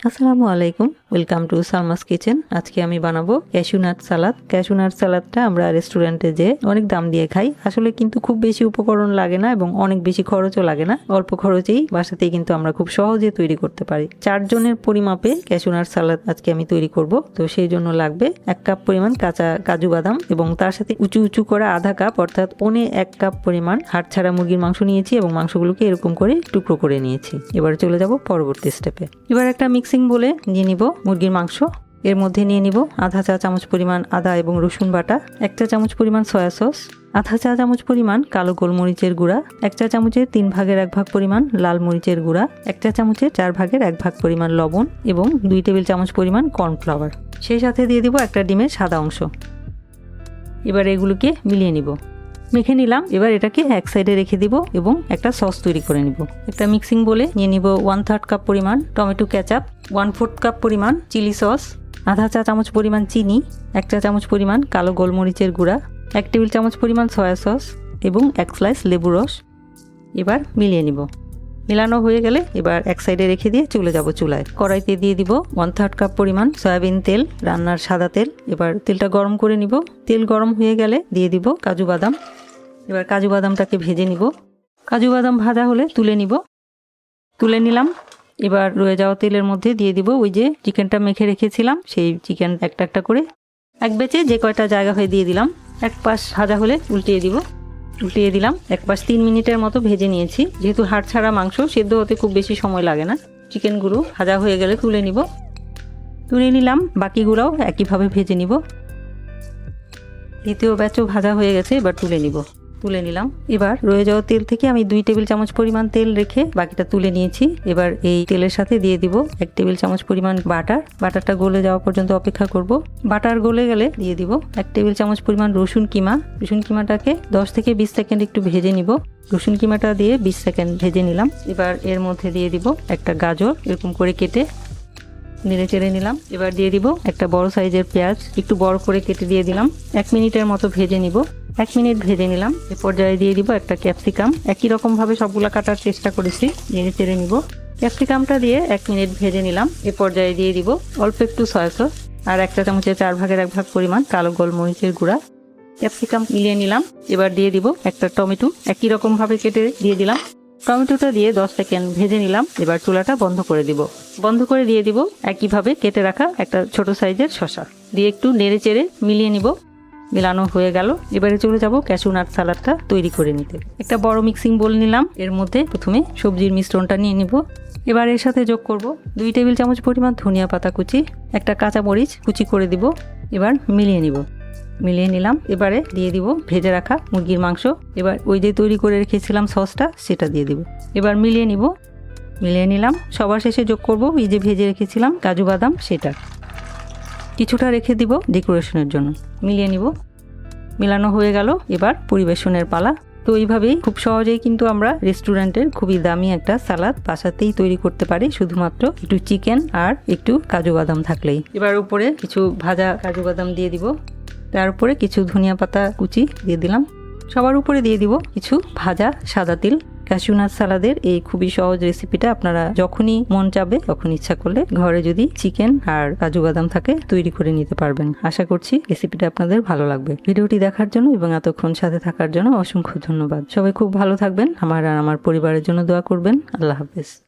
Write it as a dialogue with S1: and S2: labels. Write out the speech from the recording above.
S1: আসসালামু আলাইকুম, welcome to Salma's kitchen. আজকে আমি বানাবো ক্যাশু নাট সালাদ। ক্যাশু নাট সালাদটা আমরা রেস্টুরেন্টে যে অনেক দাম দিয়ে খাই, আসলে কিন্তু খুব বেশি উপকরণ লাগে না এবং অনেক বেশি খরচও লাগে না। অল্প খরচেই বাসাতেই কিন্তু আমরা খুব সহজে তৈরি করতে পারি। 4 জনের পরিমাপে ক্যাশু নাট সালাদ আজকে আমি তৈরি করব। তো সেই জন্য লাগবে 1 কাপ পরিমাণ কাঁচা কাজু বাদাম এবং তার সাথে উঁচু উঁচু করা আধা কাপ অর্থাৎ 1 কাপ পরিমাণ হাড় ছাড়া মুরগির মাংস নিয়েছি এবং মাংসগুলোকে এরকম করে টুকরো করে নিয়েছি। এবার চলে যাব পরবর্তী স্টেপে। এবার একটা মিক্সিং বলে নিয়ে নিব মুরগির মাংস। এর মধ্যে নিয়ে নিব আধা চা চামচ পরিমাণ আদা এবং রসুন বাটা, 1 চা চামচ পরিমাণ সয়া সস, আধা চা চামচ পরিমাণ কালো গোলমরিচের গুঁড়া, 1 চা চামচের 3 ভাগের 1 ভাগ পরিমাণ লাল মরিচের গুঁড়া, 1 চা চামচের 4 ভাগের 1 ভাগ পরিমাণ লবণ এবং 2 টেবিল চামচ পরিমাণ কর্নফ্লাওয়ার। সেই সাথে দিয়ে দিব একটা ডিমের সাদা অংশ। এবার এগুলোকে মিলিয়ে নিব। মেখে নিলাম। এবার এটাকে এক সাইডে রেখে দিব এবং একটা সস তৈরি করে নিব। একটা মিক্সিং বলে নিয়ে নিব 1/3 কাপ পরিমাণ টমেটো কেচাপ, 1/4 কাপ পরিমাণ চিলি সস, আধা চা চামচ পরিমাণ চিনি, 1 চা চামচ পরিমাণ কালো গোলমরিচের গুঁড়া, 1 টেবিল চামচ পরিমাণ সয়া সস এবং 1 স্লাইস লেবু রস। এবার মিলিয়ে নিব। মেলানো হয়ে গেলে এবার এক সাইডে রেখে দিয়ে চলে যাব চুলায়। কড়াইতে দিয়ে দিব 1/3 কাপ পরিমাণ সয়াবিন তেল, রান্নার সাদা তেল। এবার তেলটা গরম করে নিব। তেল গরম হয়ে গেলে দিয়ে দিব কাজু বাদাম। এবার কাজু বাদামটাকে ভেজে নিব। কাজু বাদাম ভাজা হলে তুলে নিব। তুলে নিলাম। এবার রয়ে যাওয়া তেলের মধ্যে দিয়ে দিব ওই যে চিকেনটা মেখে রেখেছিলাম, সেই চিকেন একটা একটা করে এক বেচে যে কয়টা জায়গা হয়ে দিয়ে দিলাম। এক পাশ ভাজা হলে উল্টিয়ে দিব। উল্টিয়ে দিলাম। এক পাশ 3 মিনিটের মতো ভেজে নিয়েছি। যেহেতু হাড় ছাড়া মাংস, সেদ্ধ হতে খুব বেশি সময় লাগে না। চিকেনগুলো ভাজা হয়ে গেলে তুলে নিব। তুলে নিলাম। বাকিগুলোও একইভাবে ভেজে নিব। দ্বিতীয় ব্যাচও ভাজা হয়ে গেছে, এবার তুলে নিব। তুলে নিলাম। এবার রয়ে যাওয়া তেল থেকে আমি 2 টেবিল চামচ পরিমাণ তেল রেখে বাকিটা তুলে নিয়েছি। এবার এই তেলের সাথে দিয়ে দিব 1 টেবিল চামচ পরিমাণ বাটার। বাটারটা গলে যাওয়া পর্যন্ত অপেক্ষা করব। বাটার গলে গেলে দিয়ে দিব 1 টেবিল চামচ পরিমাণ রসুন কিমা। রসুন কিমাটাকে 10 থেকে 20 সেকেন্ড একটু ভেজে নিব। রসুন কিমাটা দিয়ে 20 সেকেন্ড ভেজে নিলাম। এবার এর মধ্যে দিয়ে দিব একটা গাজর এরকম করে কেটে নেড়ে চেড়ে নিলাম। এবার দিয়ে দিব একটা বড় সাইজের পেঁয়াজ একটু বড় করে কেটে দিয়ে দিলাম। 1 মিনিটের মতো ভেজে নিব। 1 মিনিট ভেজে নিলাম। এ পর্যায়ে দিয়ে দিব একটা ক্যাপসিকাম। একই রকম ভাবে সবগুলা কাটার চেষ্টা করেছি। নেড়ে চেড়ে নিব। ক্যাপসিকামটা দিয়ে 1 মিনিট ভেজে নিলাম। এ পর্যায়ে দিয়ে দিব অল্প একটু সয়া সস আর 1 চা চামচের 4 ভাগের 1 ভাগ পরিমাণ কালো গোলমরিচের গুঁড়া। ক্যাপসিকাম মিলিয়ে নিলাম। এবার দিয়ে দিব একটা টমেটো একই রকম ভাবে কেটে দিয়ে দিলাম। টমেটোটা দিয়ে 10 সেকেন্ড ভেজে নিলাম। এবার চুলাটা বন্ধ করে দিব। বন্ধ করে দিয়ে দিব একইভাবে কেটে রাখা একটা ছোট সাইজের শসা দিয়ে একটু নেড়ে চেড়ে মিলিয়ে নিব। মেলানো হয়ে গেল। এবারে চলে যাব ক্যাশু নাট সালাদটা তৈরি করে নিতে। একটা বড় মিক্সিং বোল নিলাম। এর মধ্যে প্রথমে সবজির মিশ্রণটা নিয়ে নিব। এবার এর সাথে যোগ করব 2 টেবিল চামচ পরিমাণ ধনিয়া পাতা কুচি, একটা কাঁচা মরিচ কুচি করে দিব। এবার মিলিয়ে নিব। মিলিয়ে নিলাম। এবারে দিয়ে দিব ভেজে রাখা মুরগির মাংস। এবার ওই যে তৈরি করে রেখেছিলাম সসটা, সেটা দিয়ে দিব। এবার মিলিয়ে নিব। মিলিয়ে নিলাম। সবার শেষে যোগ করব এই যে ভেজে রেখেছিলাম কাজু বাদাম, সেটা কিছুটা রেখে দিব ডেকোরেশনের জন্য। মিলিয়ে নিব। মেলানো হয়ে গেল। এবার পরিবেশনের পালা। তো এইভাবেই খুব সহজেই কিন্তু আমরা রেস্টুরেন্টের খুবই দামি একটা সালাদ বাসাতেই তৈরি করতে পারি, শুধুমাত্র একটু চিকেন আর একটু কাজু বাদাম থাকলেই। এবার উপরে কিছু ভাজা কাজু বাদাম দিয়ে দিব। তার উপরে কিছু ধনিয়া পাতা কুচি দিয়ে দিলাম। সবার উপরে দিয়ে দিব কিছু ভাজা সাদা তিল। ক্যাশু নাট সালাদের এই খুবই সহজ রেসিপিটা আপনারা যখনই মন চাবে, তখন ইচ্ছা করলে ঘরে যদি চিকেন আর কাজু বাদাম থাকে তৈরি করে নিতে পারবেন। আশা করছি রেসিপিটা আপনাদের ভালো লাগবে। ভিডিওটি দেখার জন্য এবং এতক্ষণ সাথে থাকার জন্য অসংখ্য ধন্যবাদ। সবাই খুব ভালো থাকবেন। আমার আর আমার পরিবারের জন্য দোয়া করবেন। আল্লাহ হাফেজ।